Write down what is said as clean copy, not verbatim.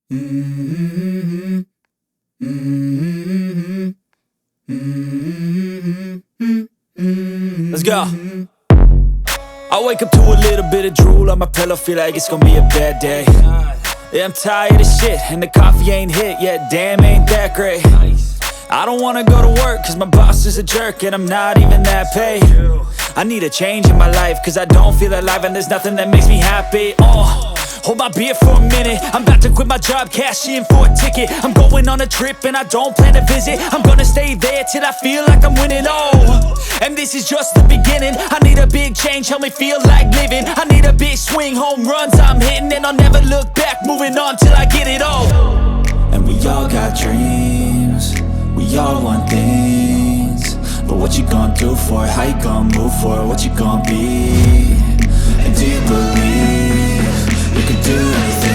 Mm-hmm. Mm-hmm. Mm-hmm. Let's go. I wake up to a little bit of drool on my pillow, feel like it's gonna be a bad day. Yeah, I'm tired of shit, and the coffee ain't hit yet, damn, ain't that great. I don't wanna go to work, cause my boss is a jerk, and I'm not even that paid. I need a change in my life, cause I don't feel alive, and there's nothing that makes me happy. Hold my beer for a minute, I'm about to quit my job, cash in for a ticket. I'm going on a trip and I don't plan to visit. I'm gonna stay there till I feel like I'm winning, and this is just the beginning. I need a big change, help me feel like living. I need a big swing, home runs I'm hitting, and I'll never look back, moving on till I get it all. And we all got dreams, we all want things, but what you gonna do for it? How you gonna move for it? What you gonna be? And do you believe you can do anything?